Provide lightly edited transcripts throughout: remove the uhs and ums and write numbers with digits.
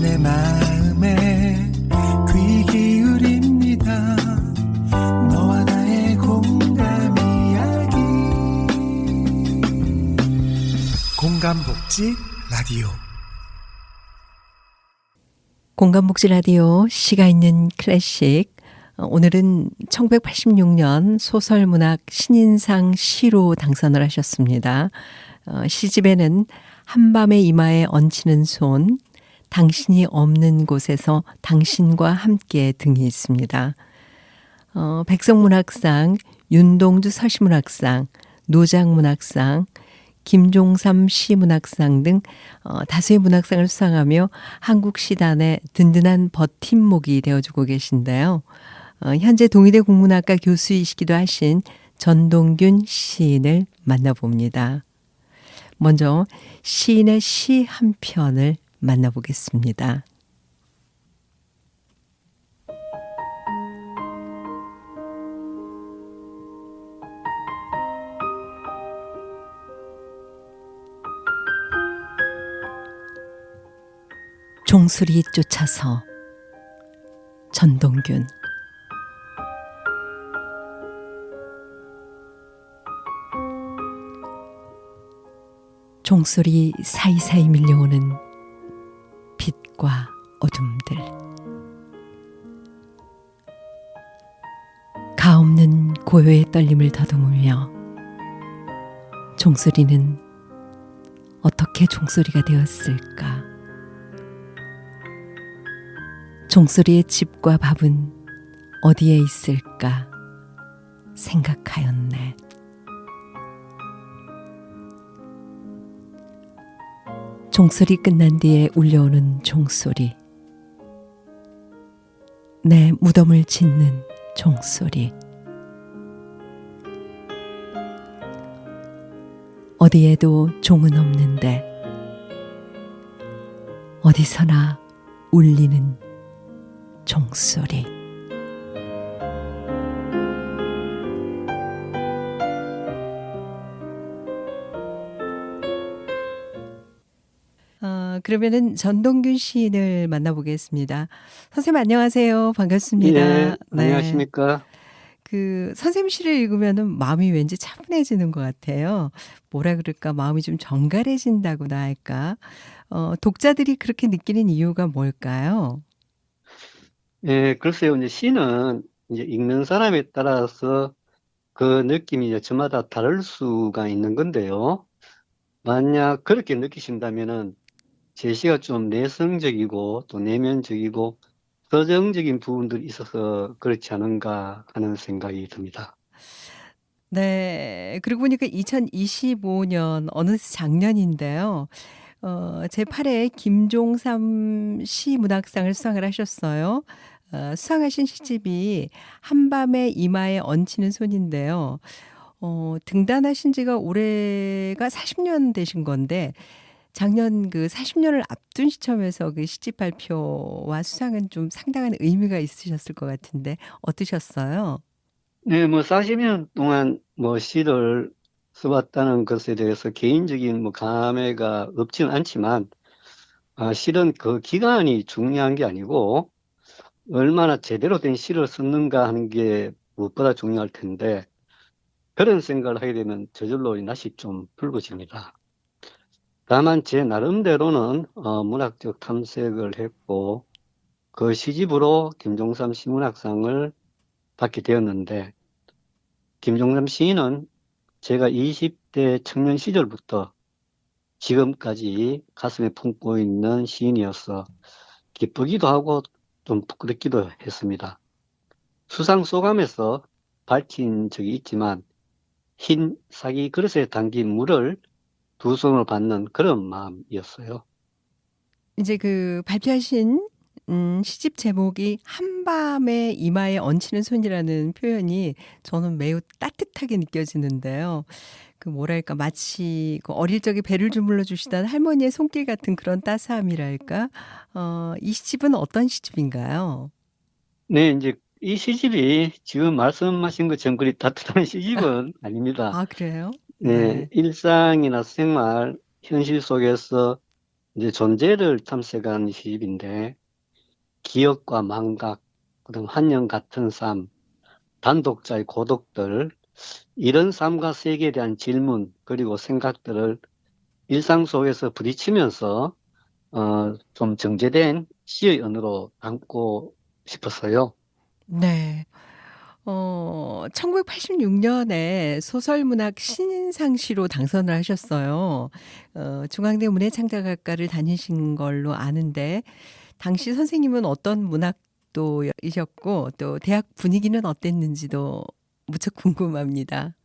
내 마음에 귀 기울입니다. 너와 나의 공감 이야기. 공감복지 라디오. 공감복지 라디오 시가 있는 클래식. 오늘은 1986년 소설문학 신인상 시로 당선을 하셨습니다. 시집에는 한밤의 이마에 얹히는 손, 당신이 없는 곳에서 당신과 함께 등이 있습니다. 백석문학상, 윤동주 서시문학상, 노장문학상, 김종삼 시문학상 등 다수의 문학상을 수상하며 한국 시단의 든든한 버팀목이 되어주고 계신데요. 현재 동의대 국문학과 교수이시기도 하신 전동균 시인을 만나봅니다. 먼저 시인의 시 한 편을 만나보겠습니다. 종소리 쫓아서. 전동균. 종소리 사이사이 밀려오는 빛과 어둠들. 가없는 고요의 떨림을 더듬으며 종소리는 어떻게 종소리가 되었을까? 종소리의 집과 밥은 어디에 있을까 생각하였네. 종소리 끝난 뒤에 울려오는 종소리. 내 무덤을 짓는 종소리. 어디에도 종은 없는데 어디서나 울리는 종소리. 그러면은 전동균 시인을 만나보겠습니다. 선생님 안녕하세요. 반갑습니다. 예, 네. 안녕하십니까? 선생님 시를 읽으면은 마음이 왠지 차분해지는 것 같아요. 뭐라 그럴까? 마음이 좀 정갈해진다고나 할까? 독자들이 그렇게 느끼는 이유가 뭘까요? 예, 글쎄요, 이제 시는 이제 읽는 사람에 따라서 그 느낌이 이제 저마다 다를 수가 있는 건데요. 만약 그렇게 느끼신다면은 제 시가 좀 내성적이고 또 내면적이고 서정적인 부분들이 있어서 그렇지 않은가 하는 생각이 듭니다. 네. 그러고 보니까 2025년 어느새 작년인데요. 제8회 김종삼 시문학상을 수상을 하셨어요. 수상하신 시집이 한밤의 이마에 얹히는 손인데요. 등단하신 지가 올해가 40년 되신 건데 작년 40년을 앞둔 시점에서 그 시집 발표와 수상은 좀 상당한 의미가 있으셨을 것 같은데 어떠셨어요? 네, 뭐 40년 동안 뭐 시를 써왔다는 것에 대해서 개인적인 뭐 감회가 없지는 않지만, 실은 그 기간이 중요한 게 아니고 얼마나 제대로 된 시를 썼는가 하는 게 무엇보다 중요할 텐데, 그런 생각을 하게 되면 저절로 낯이 좀 붉어집니다. 다만 제 나름대로는 문학적 탐색을 했고 그 시집으로 김종삼 시문학상을 받게 되었는데, 김종삼 시인은 제가 20대 청년 시절부터 지금까지 가슴에 품고 있는 시인이어서 기쁘기도 하고 좀 부끄럽기도 했습니다. 수상 소감에서 밝힌 적이 있지만 흰 삭이 그릇에 담긴 물을 두 손으로 받는 그런 마음이었어요. 이제 발표하신 시집 제목이 한밤의 이마에 얹히는 손이라는 표현이 저는 매우 따뜻하게 느껴지는데요. 뭐랄까 마치 어릴 적에 배를 주물러 주시던 할머니의 손길 같은 그런 따스함이랄까? 이 시집은 어떤 시집인가요? 네, 이제 이 시집이 지금 말씀하신 것처럼 그리 따뜻한 시집은 아닙니다. 그래요? 네, 네. 일상이나 생활, 현실 속에서 이제 존재를 탐색한 시집인데 기억과 망각, 그다음 한영 같은 삶, 단독자의 고독들 이런 삶과 세계에 대한 질문 그리고 생각들을 일상 속에서 부딪히면서 좀 정제된 시의 언어로 담고 싶었어요. 네. 1986년에 소설문학 신인상시로 당선을 하셨어요. 중앙대 문해창작학과를 다니신 걸로 아는데 당시 선생님은 어떤 문학도이셨고 또 대학 분위기는 어땠는지도 무척 궁금합니다.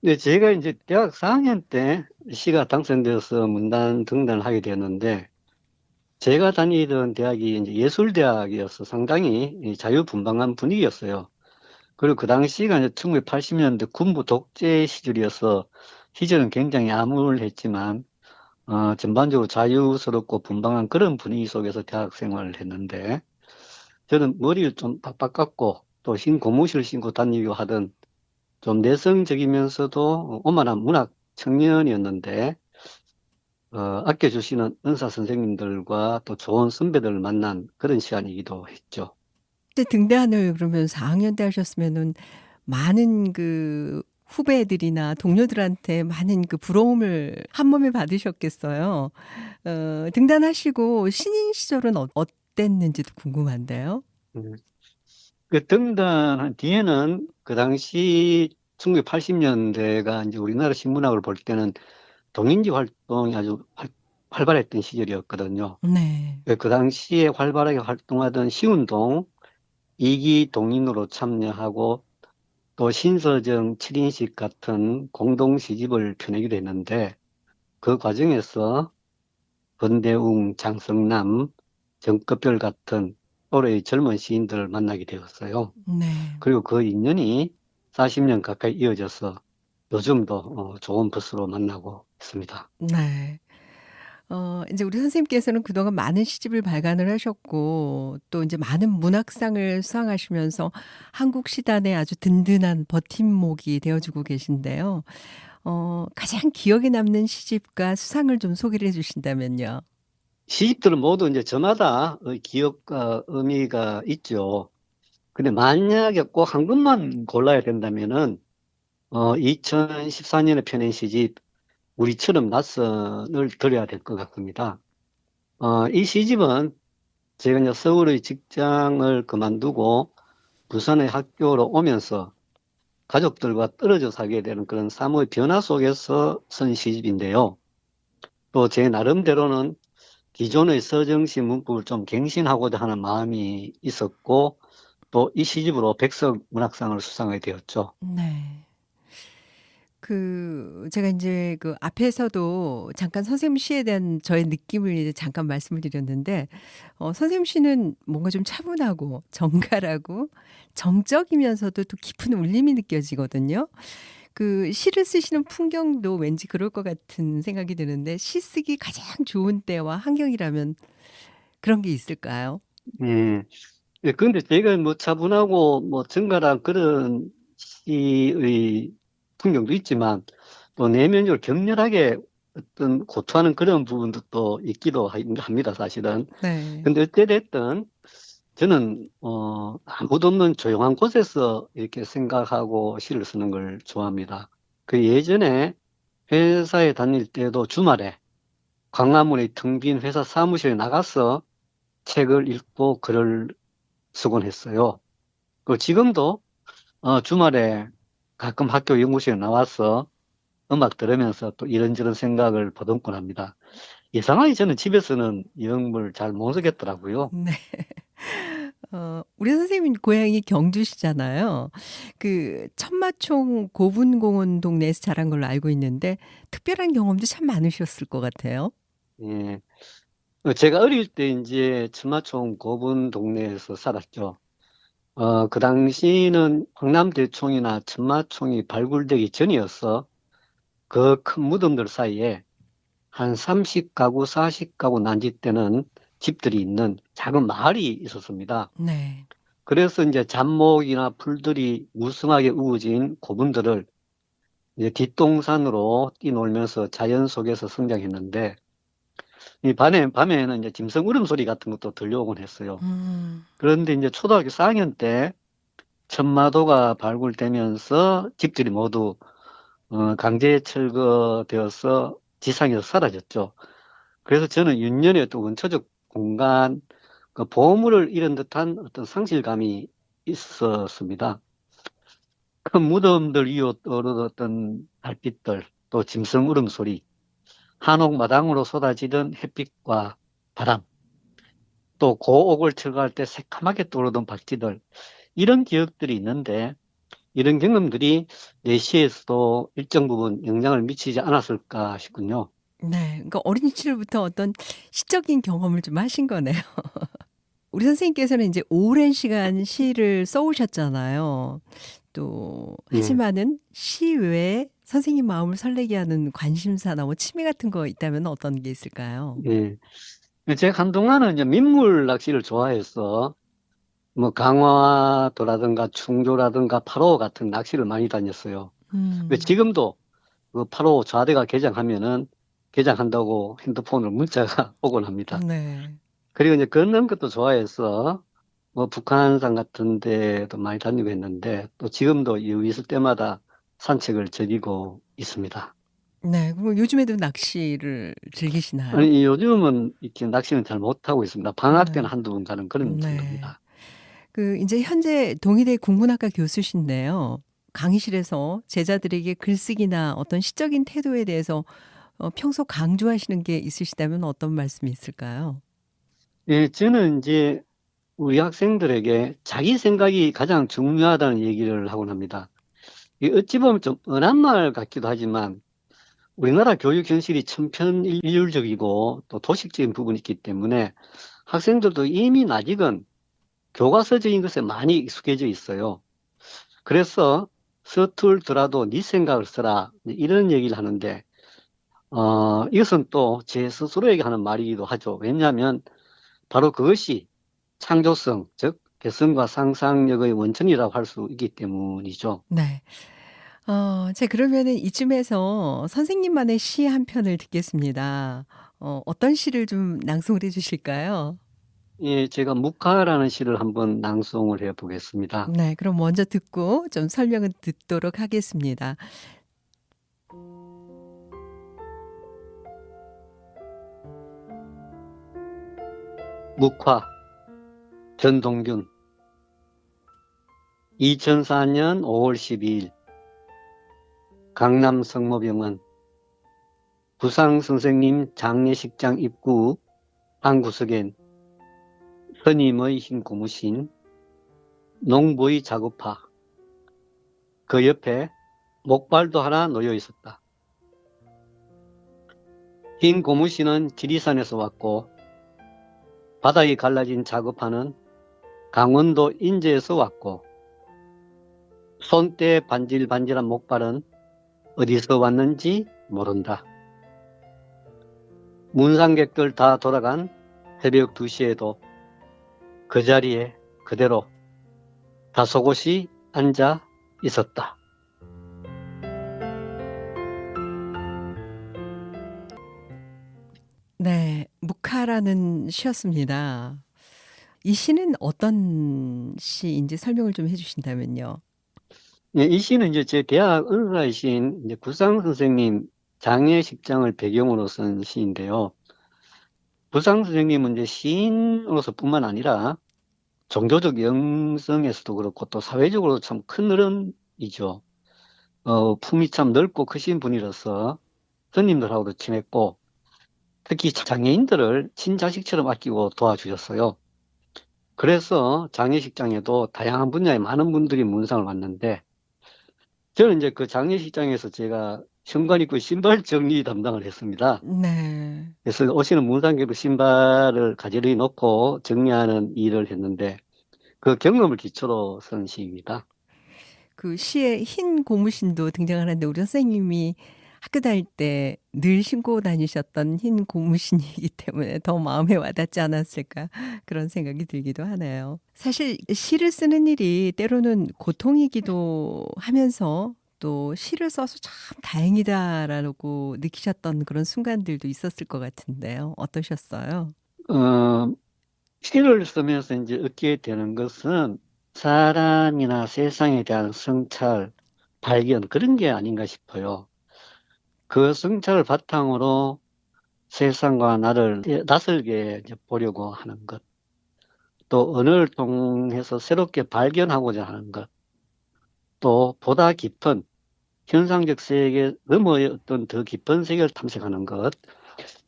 네, 제가 이제 대학 4학년 때 시가 당선되어서 문단 등단을 하게 되었는데 제가 다니던 대학이 이제 예술대학이어서 상당히 이 자유분방한 분위기였어요. 그리고 그 당시가 이제 1980년대 군부 독재 시절이어서 시절은 굉장히 암울했지만 전반적으로 자유스럽고 분방한 그런 분위기 속에서 대학 생활을 했는데 저는 머리를 좀 빡빡 깎고 또 흰 고무신을 신고 다니고 하던 좀 내성적이면서도 오만한 문학 청년이었는데 아껴주시는 은사 선생님들과 또 좋은 선배들을 만난 그런 시간이기도 했죠. 그때 등단을 그러면 4학년 때 하셨으면은 많은 그 후배들이나 동료들한테 많은 그 부러움을 한몸에 받으셨겠어요. 등단하시고 신인 시절은 어땠는지도 궁금한데요. 음. 그 등단한 뒤에는 그 당시 1980년대가 이제 우리나라 신문학을 볼 때는 동인지 활동이 아주 활발했던 시절이었거든요. 네. 그 당시에 활발하게 활동하던 시운동 2기 동인으로 참여하고 또 신서정 7인식 같은 공동 시집을 펴내기도 했는데 그 과정에서 권대웅, 장성남, 정급별 같은 또래의 젊은 시인들을 만나게 되었어요. 네. 그리고 그 인연이 40년 가까이 이어져서 요즘도 좋은 버스로 만나고 있습니다. 네. 인제 우리 선생님께서는 그동안 많은 시집을 발간을 하셨고 또 인제 많은 문학상을 수상하시면서 한국 시단의 아주 든든한 버팀목이 되어 주고 계신데요. 가장 기억에 남는 시집과 수상을 좀 소개를 해 주신다면요. 시집들은 모두 이제 저마다 기억과 의미가 있죠. 근데 만약에 꼭 한 것만 골라야 된다면은 2014년에 펴낸 시집 우리처럼 낯선을 드려야 될 것 같습니다. 이 시집은 제가 이제 서울의 직장을 그만두고 부산의 학교로 오면서 가족들과 떨어져 살게 되는 그런 삶의 변화 속에서 쓴 시집인데요. 또 제 나름대로는 기존의 서정시 문법을 좀 갱신하고자 하는 마음이 있었고 또 이 시집으로 백석 문학상을 수상하게 되었죠. 네. 제가 인제 그 앞에서도 잠깐 선생님 시에 대한 저의 느낌을 이제 잠깐 말씀을 드렸는데 선생님 시는 뭔가 좀 차분하고 정갈하고 정적이면서도 또 깊은 울림이 느껴지거든요. 그 시를 쓰시는 풍경도 왠지 그럴 것 같은 생각이 드는데 시 쓰기 가장 좋은 때와 환경이라면 그런 게 있을까요? 예. 예, 근데 제가 뭐 차분하고 뭐 정갈한 그런 시의 풍경도 있지만 또 내면적으로 격렬하게 어떤 고투하는 그런 부분도 또 있기도 합니다, 사실은. 네. 근데 어찌됐든 저는 아무도 없는 조용한 곳에서 이렇게 생각하고 시를 쓰는 걸 좋아합니다. 그 예전에 회사에 다닐 때도 주말에 광화문의 텅 빈 회사 사무실에 나가서 책을 읽고 글을 쓰곤 했어요. 그 지금도 주말에 가끔 학교 연구실에 나와서 음악 들으면서 또 이런저런 생각을 보듬곤 합니다. 이상하게 저는 집에서는 영을 잘 못 쓰겠더라고요. 네. 우리 선생님 고향이 경주시잖아요. 그 천마총 고분공원 동네에서 자란 걸로 알고 있는데 특별한 경험도 참 많으셨을 것 같아요. 예. 제가 어릴 때 이제 천마총 고분 동네에서 살았죠. 그 당시는 황남대총이나 천마총이 발굴되기 전이어서 그 큰 무덤들 사이에 한 30가구, 40가구 난집되는 집들이 있는 작은 마을이 있었습니다. 네. 그래서 이제 잡목이나 풀들이 무성하게 우거진 고분들을 이제 뒷동산으로 뛰놀면서 자연 속에서 성장했는데 이 밤에는 이제 짐승 울음소리 같은 것도 들려오곤 했어요. 음. 그런데 이제 초등학교 4학년 때 천마도가 발굴되면서 집들이 모두 강제 철거되어서 지상에서 사라졌죠. 그래서 저는 윤년의 또 원초적 공간, 그 보물을 잃은 듯한 어떤 상실감이 있었습니다. 큰 무덤들 위로 떠오르던 달빛들, 또 짐승 울음소리, 한옥 마당으로 쏟아지던 햇빛과 바람, 또 고옥을 철거할 때 새카맣게 떠오르던 박쥐들, 이런 기억들이 있는데 이런 경험들이 내 시에서도 일정 부분 영향을 미치지 않았을까 싶군요. 네. 그러니까 어린 시절부터 어떤 시적인 경험을 좀 하신 거네요. 우리 선생님께서는 이제 오랜 시간 시를 써 오셨잖아요. 또 예, 하지만은 시 외에 선생님 마음을 설레게 하는 관심사나 뭐 취미 같은 거 있다면 어떤 게 있을까요? 예. 제가 한동안은 이제 민물 낚시를 좋아해서 뭐 강화도라든가 충조라든가 파로 같은 낚시를 많이 다녔어요. 근데 음. 지금도 그 파로 좌대가 개장하면은 개장한다고 핸드폰으로 문자가 오곤 합니다. 네. 그리고 이제 걷는 것도 좋아해서 뭐 북한산 같은 데도 많이 다니고 했는데 또 지금도 여유 있을 때마다 산책을 즐기고 있습니다. 네. 그럼 요즘에도 낚시를 즐기시나요? 아니, 요즘은 이렇게 낚시는 잘 못하고 있습니다. 방학 때는 네. 한두 번 가는 그런 네. 정도입니다. 그 인제 현재 동의대 국문학과 교수신데요. 강의실에서 제자들에게 글쓰기나 어떤 시적인 태도에 대해서 평소 강조하시는 게 있으시다면 어떤 말씀이 있을까요? 예, 저는 이제 우리 학생들에게 자기 생각이 가장 중요하다는 얘기를 하곤 합니다. 이 어찌 보면 좀 언한 말 같기도 하지만 우리나라 교육 현실이 천편일률적이고 또 도식적인 부분이 있기 때문에 학생들도 이미 아직은 교과서적인 것에 많이 익숙해져 있어요. 그래서 서툴더라도 네 생각을 써라 이런 얘기를 하는데 이것은 또 제 스스로에게 하는 말이기도 하죠. 왜냐하면 바로 그것이 창조성, 즉 개성과 상상력의 원천이라고 할 수 있기 때문이죠. 네. 자 그러면은 이쯤에서 선생님만의 시 한 편을 듣겠습니다. 어떤 시를 좀 낭송을 해 주실까요? 예, 제가 묵화라는 시를 한번 낭송을 해 보겠습니다. 네. 그럼 먼저 듣고 좀 설명을 듣도록 하겠습니다. 묵화, 전동균. 2004년 5월 12일 강남 성모병원 부상 선생님 장례식장 입구 한 구석엔 스님의 흰 고무신, 농부의 작업화, 그 옆에 목발도 하나 놓여 있었다. 흰 고무신은 지리산에서 왔고 바닥이 갈라진 작업화는 강원도 인제에서 왔고 손때 반질반질한 목발은 어디서 왔는지 모른다. 문상객들 다 돌아간 새벽 2시에도 그 자리에 그대로 다소곳이 앉아 있었다. 네. 묵화라는 시였습니다. 이 시는 어떤 시인지 설명을 좀 해 주신다면요. 예, 이 시는 이제 제 대학 은사이신 이제 구상 선생님 장례식장을 배경으로 쓴 시인데요. 구상 선생님은 이제 시인으로서 뿐만 아니라 종교적 영성에서도 그렇고 또 사회적으로 참 큰 어른이죠. 품이 참 넓고 크신 분이라서 스님들하고도 친했고 특히 장애인들을 친자식처럼 아끼고 도와주셨어요. 그래서 장례식장에도 다양한 분야의 많은 분들이 문상을 왔는데 저는 이제 그 장례식장에서 제가 현관 입구 신발 정리 담당을 했습니다. 네. 그래서 오시는 문상객들 신발을 가지런히 놓고 정리하는 일을 했는데 그 경험을 기초로 쓴 시입니다. 그 시에 흰 고무신도 등장하는데 우리 선생님이 학교 다닐 때 늘 신고 다니셨던 흰 고무신이기 때문에 더 마음에 와닿지 않았을까 그런 생각이 들기도 하네요. 사실 시를 쓰는 일이 때로는 고통이기도 하면서 또 시를 써서 참 다행이다라고 느끼셨던 그런 순간들도 있었을 것 같은데요. 어떠셨어요? 어, 시를 쓰면서 이제 얻게 되는 것은 사람이나 세상에 대한 성찰, 발견, 그런 게 아닌가 싶어요. 그 성찰을 바탕으로 세상과 나를 낯설게 이제 보려고 하는 것, 또 언어를 통해서 새롭게 발견하고자 하는 것, 또 보다 깊은 현상적 세계 너머의 어떤 더 깊은 세계를 탐색하는 것,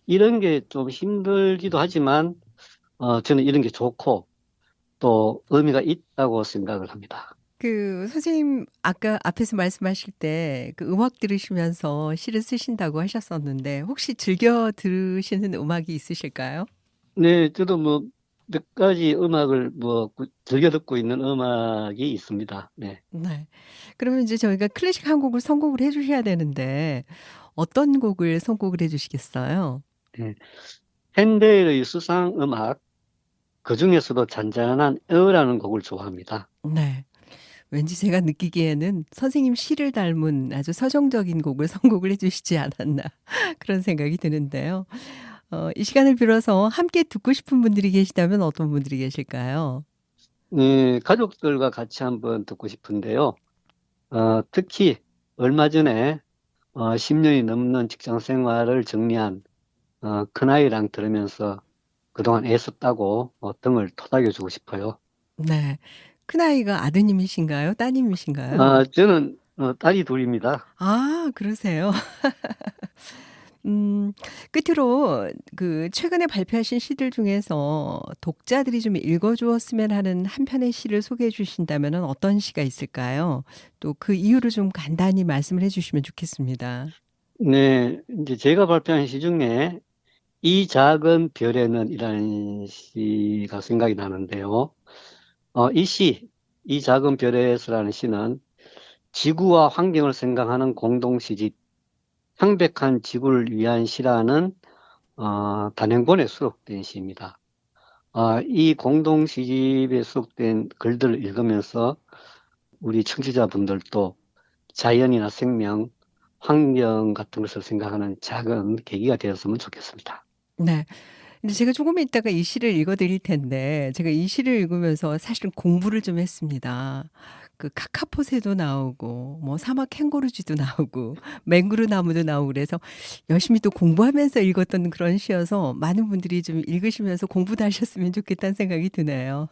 이런 게 좀 힘들기도 하지만 저는 이런 게 좋고 또 의미가 있다고 생각을 합니다. 그 선생님 아까 앞에서 말씀하실 때 그 음악 들으시면서 시를 쓰신다고 하셨었는데 혹시 즐겨 들으시는 음악이 있으실까요? 네, 저도 뭐 몇 가지 음악을 뭐 즐겨 듣고 있는 음악이 있습니다. 네. 네. 그러면 이제 저희가 클래식 한 곡을 선곡을 해 주셔야 되는데 어떤 곡을 선곡을 해 주시겠어요? 네. 핸델의 수상 음악, 그중에서도 잔잔한 에어라는 곡을 좋아합니다. 네. 왠지 제가 느끼기에는 선생님 시를 닮은 아주 서정적인 곡을 선곡을 해 주시지 않았나 그런 생각이 드는데요. 이 시간을 빌어서 함께 듣고 싶은 분들이 계시다면 어떤 분들이 계실까요? 네, 가족들과 같이 한번 듣고 싶은데요. 특히 얼마 전에 10년이 넘는 직장 생활을 정리한 큰아이랑 들으면서 그동안 애썼다고 등을 토닥여주고 싶어요. 네. 큰아이가 아드님이신가요? 따님이신가요? 저는 딸이 둘입니다. 아 그러세요? 음 끝으로 그 최근에 발표하신 시들 중에서 독자들이 좀 읽어 주었으면 하는 한 편의 시를 소개해 주신다면은 어떤 시가 있을까요? 또 그 이유를 좀 간단히 말씀을 해 주시면 좋겠습니다. 네, 이제 제가 발표한 시 중에 이 작은 별에는 이라는 시가 생각이 나는데요. 이 작은 별에서라는 시는 지구와 환경을 생각하는 공동시집, 창백한 지구를 위한 시라는 단행본에 수록된 시입니다. 이 공동시집에 수록된 글들을 읽으면서 우리 청취자분들도 자연이나 생명, 환경 같은 것을 생각하는 작은 계기가 되었으면 좋겠습니다. 네. 근데 제가 조금 있다가 이 시를 읽어 드릴 텐데 제가 이 시를 읽으면서 사실은 공부를 좀 했습니다. 그 카카포새도 나오고 뭐 사막 캥거루쥐도 나오고 맹그루 나무도 나오고 그래서 열심히 또 공부하면서 읽었던 그런 시여서 많은 분들이 좀 읽으시면서 공부도 하셨으면 좋겠다는 생각이 드네요.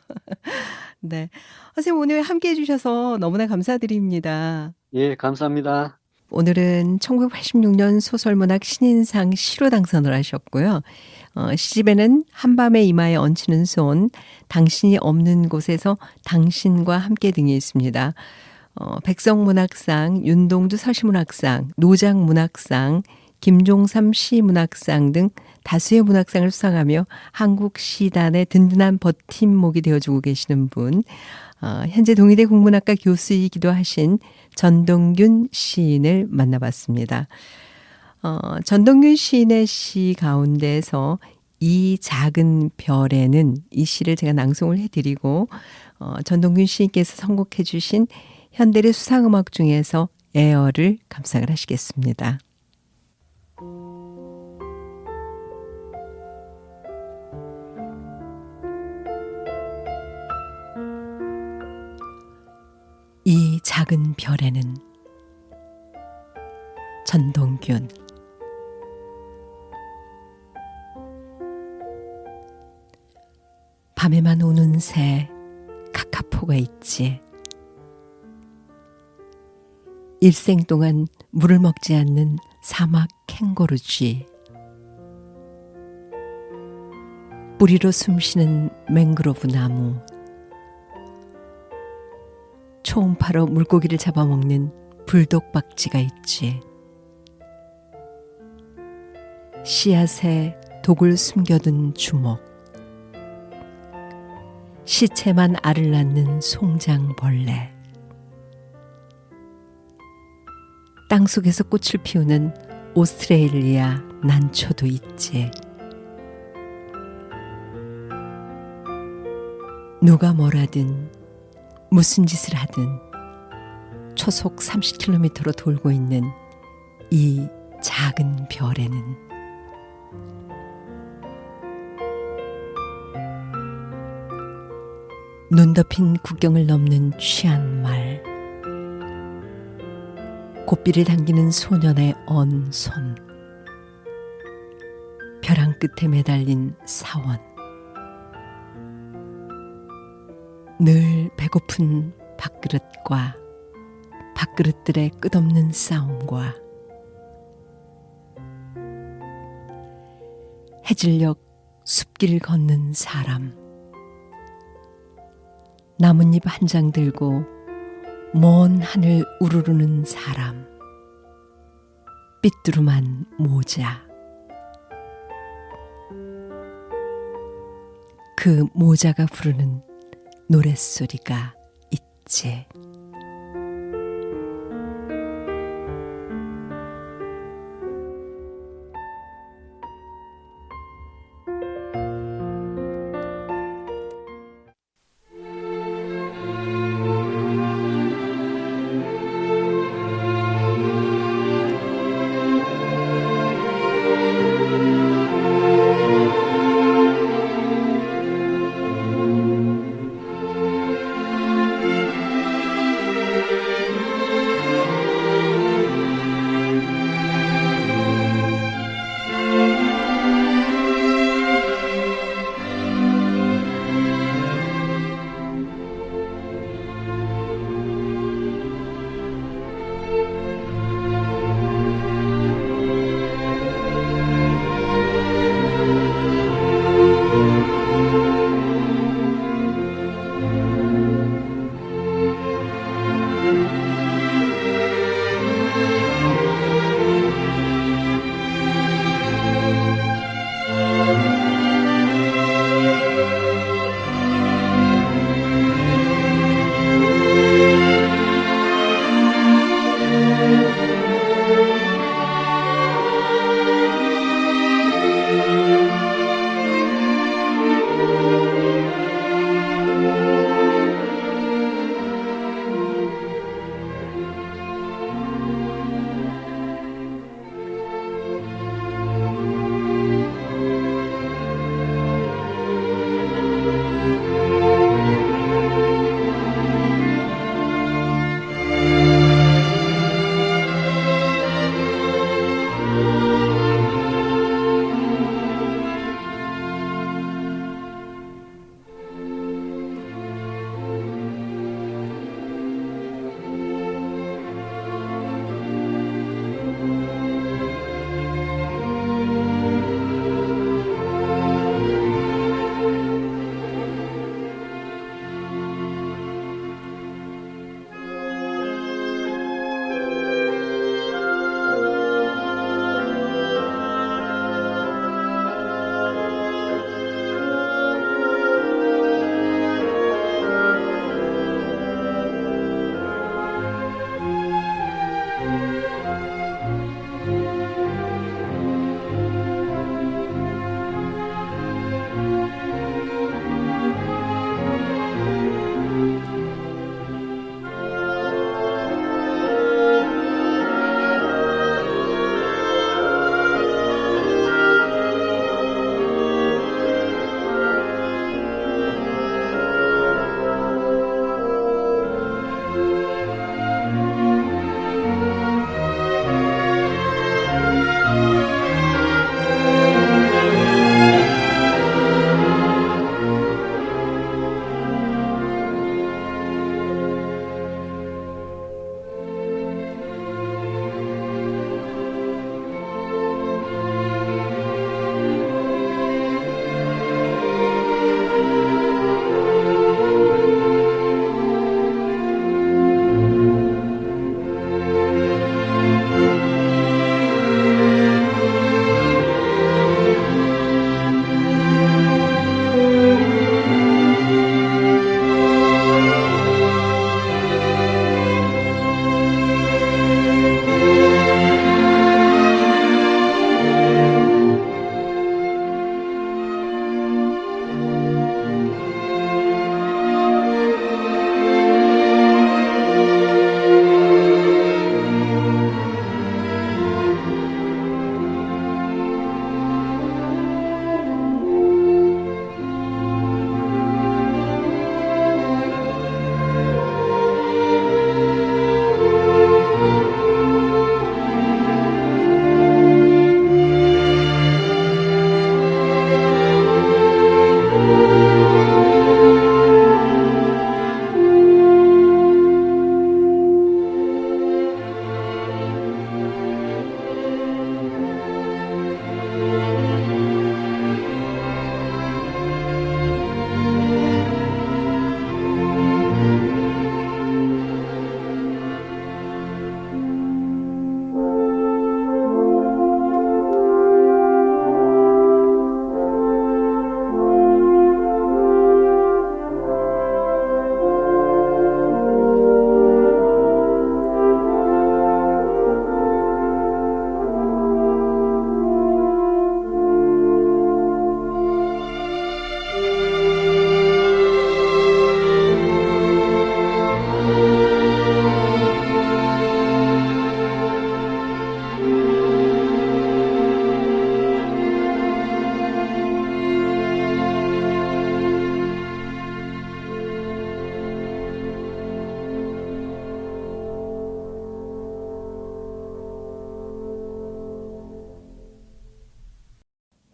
네. 선생님 오늘 함께 해 주셔서 너무나 감사드립니다. 예, 감사합니다. 오늘은 1986년 소설문학 신인상 시로 당선을 하셨고요. 시집에는 한밤의 이마에 얹히는 손, 당신이 없는 곳에서 당신과 함께 등이 있습니다. 백성문학상, 윤동주 서시문학상, 노장문학상, 김종삼 시문학상 등 다수의 문학상을 수상하며 한국 시단의 든든한 버팀목이 되어주고 계시는 분, 현재 동의대 국문학과 교수이기도 하신 전동균 시인을 만나봤습니다. 전동균 시인의 시 가운데서 이 작은 별에는 이 시를 제가 낭송을 해드리고 전동균 시인께서 선곡해 주신 현대의 수상음악 중에서 에어를 감상을 하시겠습니다. 이 작은 별에는 전동균 밤에만 우는 새 카카포가 있지. 일생 동안 물을 먹지 않는 사막 캥거루쥐. 뿌리로 숨쉬는 맹그로브 나무. 초음파로 물고기를 잡아먹는 불독박쥐가 있지. 씨앗에 독을 숨겨둔 주먹. 시체만 알을 낳는 송장벌레. 땅속에서 꽃을 피우는 오스트레일리아 난초도 있지. 누가 뭐라든 무슨 짓을 하든 초속 30km로 돌고 있는 이 작은 별에는 눈 덮인 국경을 넘는 취한 말, 고삐를 당기는 소년의 언 손, 벼랑 끝에 매달린 사원, 늘 배고픈 밥그릇과 밥그릇들의 끝없는 싸움과 해질녘 숲길 걷는 사람, 나뭇잎 한 장 들고 먼 하늘 우르르는 사람, 삐뚤음한 모자, 그 모자가 부르는 노랫소리가 있지.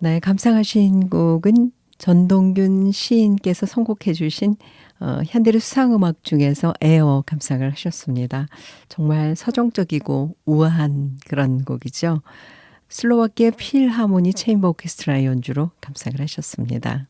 네, 감상하신 곡은 전동균 시인께서 선곡해 주신 현대의 수상음악 중에서 에어 감상을 하셨습니다. 정말 서정적이고 우아한 그런 곡이죠. 슬로와키아 필하모니 체인버 오케스트라의 연주로 감상을 하셨습니다.